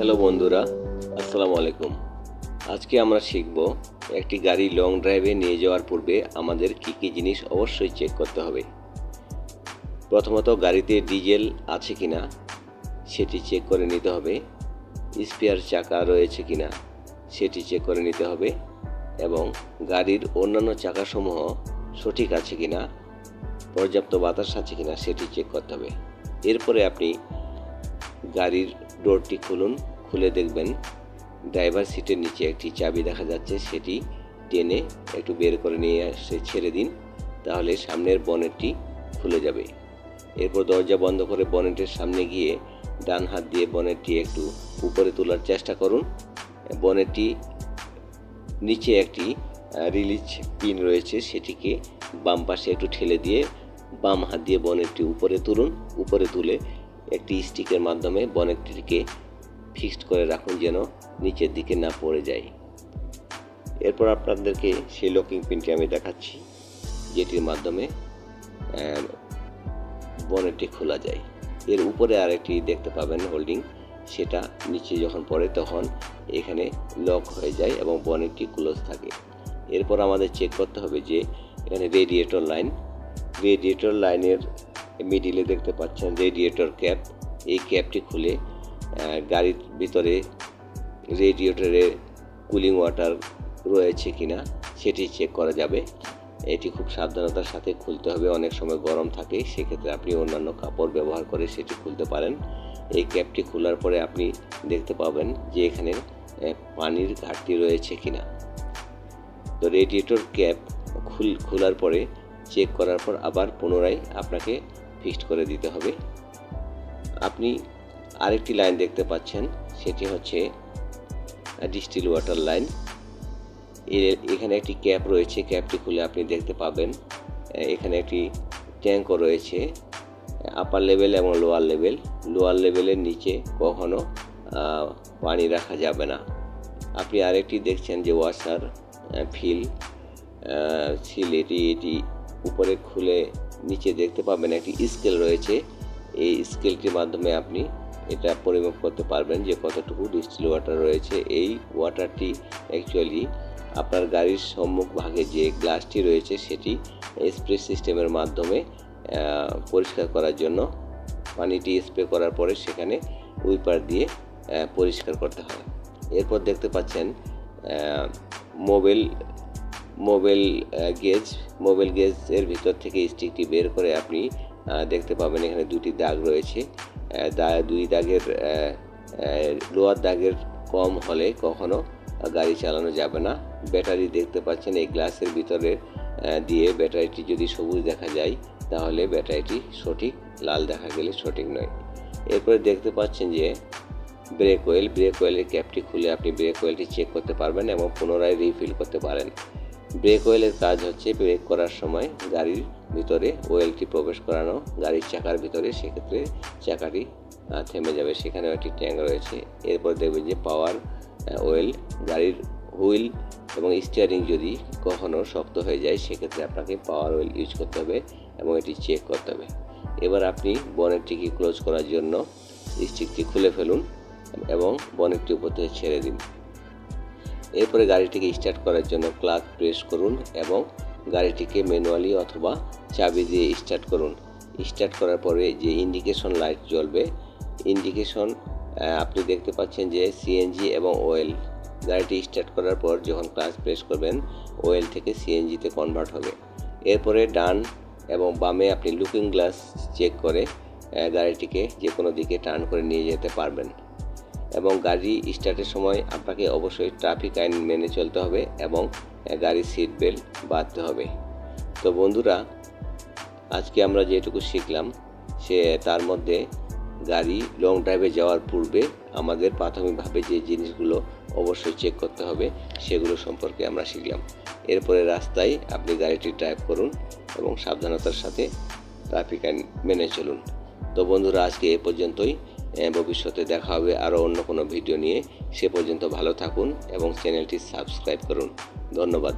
Hello বন্ধুরা, আসসালামু আলাইকুম। আজকে আমরা শিখব একটি গাড়ি লং ড্রাইভে নিয়ে যাওয়ার পূর্বে আমাদের কী কী জিনিস অবশ্যই চেক করতে হবে। প্রথমত গাড়িতে ডিজেল আছে কিনা সেটি চেক করে নিতে হবে, স্পেয়ার চাকা রয়েছে কিনা সেটি চেক করে নিতে হবে এবং গাড়ির অন্যান্য চাকাসমূহ সঠিক আছে কিনা, পর্যাপ্ত বাতাস আছে কিনা সেটি চেক করতে হবে। এরপরে আপনি গাড়ির ডোরটি খুলে দেখবেন ড্রাইভার সিটের নিচে একটি চাবি দেখা যাচ্ছে, সেটি টেনে একটু বের করে নিয়ে এসে ছেড়ে দিন, তাহলে সামনের বনেটটি খুলে যাবে। এরপর দরজা বন্ধ করে বনেটের সামনে গিয়ে ডান হাত দিয়ে বনেটটি একটু উপরে তোলার চেষ্টা করুন। বনেটটি নিচে একটি রিলিজ পিন রয়েছে, সেটিকে বাম পাশে একটু ঠেলে দিয়ে বাম হাত দিয়ে বনেটটি উপরে তুলে একটি স্টিকের মাধ্যমে বনেটটিকে ফিক্সড করে রাখুন যেন নিচের দিকে না পড়ে যায়। এরপর আপনাদেরকে সেই লকিং পিনটি আমি দেখাচ্ছি, যেটির মাধ্যমে বনেটটি খোলা যায়। এর উপরে আরেকটি দেখতে পাবেন হোল্ডিং, সেটা নিচে যখন পড়ে তখন এখানে লক হয়ে যায় এবং বনেটটি ক্লোজ থাকে। এরপর আমাদের চেক করতে হবে যে এখানে রেডিয়েটর লাইনের মিডিলে দেখতে পাচ্ছেন রেডিয়েটর ক্যাপ। এই ক্যাপটি খুলে গাড়ির ভিতরে রেডিয়েটরে কুলিং ওয়াটার রয়েছে কিনা সেটি চেক করা যাবে। এটি খুব সাবধানতার সাথে খুলতে হবে, অনেক সময় গরম থাকে, সেক্ষেত্রে আপনি অন্যান্য কাপড় ব্যবহার করে সেটি খুলতে পারেন। এই ক্যাপটি খোলার পরে আপনি দেখতে পাবেন যে এখানে পানির ঘাটতি রয়েছে কিনা। তো রেডিয়েটর ক্যাপ খোলার পরে চেক করার পর আবার পুনরায় আপনাকে ফিক্সড করে দিতে হবে। আপনি আরেকটি লাইন দেখতে পাচ্ছেন, সেটি হচ্ছে ডিস্টিল ওয়াটার লাইন। এখানে একটি ক্যাপ রয়েছে, ক্যাপটি খুলে আপনি দেখতে পাবেন এখানে একটি ট্যাঙ্কও রয়েছে, আপার লেভেল এবং লোয়ার লেভেলের নিচে কখনো পানি রাখা যাবে না। আপনি আরেকটি দেখছেন যে ওয়াশার সিল, এটি উপরে খুলে নিচে দেখতে পাবেন একটি স্কেল রয়েছে। এই স্কেলটির মাধ্যমে আপনি এটা পরিমাপ করতে পারবেন যে কতটুকু ডিস্টিল ওয়াটার রয়েছে। এই ওয়াটারটি অ্যাকচুয়ালি আপনার গাড়ির সম্মুখ ভাগে যে গ্লাসটি রয়েছে সেটি স্প্রে সিস্টেমের মাধ্যমে পরিষ্কার করার জন্য পানিটি স্প্রে করার পরে সেখানে উইপার দিয়ে পরিষ্কার করতে হয়। এরপর দেখতে পাচ্ছেন মোবাইল গেজের ভিতর থেকে স্টিকটি বের করে আপনি দেখতে পাবেন এখানে দুটি দাগ রয়েছে। দুই দাগের লোয়ার দাগের কম হলে কখনো গাড়ি চালানো যাবে না। ব্যাটারি দেখতে পাচ্ছেন এই গ্লাসের ভিতরে দিয়ে ব্যাটারিটি যদি সবুজ দেখা যায় তাহলে ব্যাটারিটি সঠিক, লাল দেখা গেলে সঠিক নয়। এরপরে দেখতে পাচ্ছেন যে ব্রেক অয়েলের ক্যাপটি খুলে আপনি ব্রেক অয়েলটি চেক করতে পারবেন এবং পুনরায় রিফিল করতে পারেন। ব্রেক অয়েলের কাজ হচ্ছে ব্রেক করার সময় গাড়ির ভিতরে অয়েলটি প্রবেশ করানো গাড়ির চাকার ভিতরে, সেক্ষেত্রে চাকাটি থেমে যাবে, সেখানেও একটি ট্যাঙ্ক রয়েছে। এরপর দেখবেন যে পাওয়ার অয়েল, গাড়ির হুইল এবং স্টিয়ারিং যদি কখনো শক্ত হয়ে যায় সেক্ষেত্রে আপনাকে পাওয়ার অয়েল ইউজ করতে হবে এবং এটি চেক করতে হবে। এবার আপনি বনেটটিকে ক্লোজ করার জন্য স্টিকটি খুলে ফেলুন এবং বনেটটি উপর থেকে ছেড়ে দিন। এরপরে গাড়িটিকে স্টার্ট করার জন্য ক্লাচ প্রেস করুন এবং গাড়িটিকে ম্যানুয়ালি অথবা চাবি দিয়ে স্টার্ট করুন। স্টার্ট করার পরে যে ইন্ডিকেশন লাইট জ্বলবে, আপনি দেখতে পাচ্ছেন যে সিএনজি এবং অয়েল। গাড়িটি স্টার্ট করার পর যখন ক্লাচ প্রেস করবেন অয়েল থেকে সিএনজিতে কনভার্ট হবে। এরপরে ডান এবং বামে আপনি লুকিং গ্লাস চেক করে গাড়িটিকে যে কোনো দিকে টার্ন করে নিয়ে যেতে পারবেন এবং গাড়ি স্টার্টের সময় আপনাকে অবশ্যই ট্রাফিক আইন মেনে চলতে হবে এবং গাড়ির সিট বেল্ট বাঁধতে হবে। তো বন্ধুরা, আজকে আমরা যেটুকু শিখলাম তার মধ্যে গাড়ি লং ড্রাইভে যাওয়ার পূর্বে আমাদের প্রাথমিকভাবে যে জিনিসগুলো অবশ্যই চেক করতে হবে সেগুলো সম্পর্কে আমরা শিখলাম। এরপরে রাস্তায় আপনি গাড়িটি ড্রাইভ করুন এবং সাবধানতার সাথে ট্রাফিক আইন মেনে চলুন। তো বন্ধুরা, আজকে এ পর্যন্তই। ভবিষ্যতে দেখা হবে আরও অন্য কোনো ভিডিও নিয়ে। সে পর্যন্ত ভালো থাকুন এবং চ্যানেলটি সাবস্ক্রাইব করুন। ধন্যবাদ।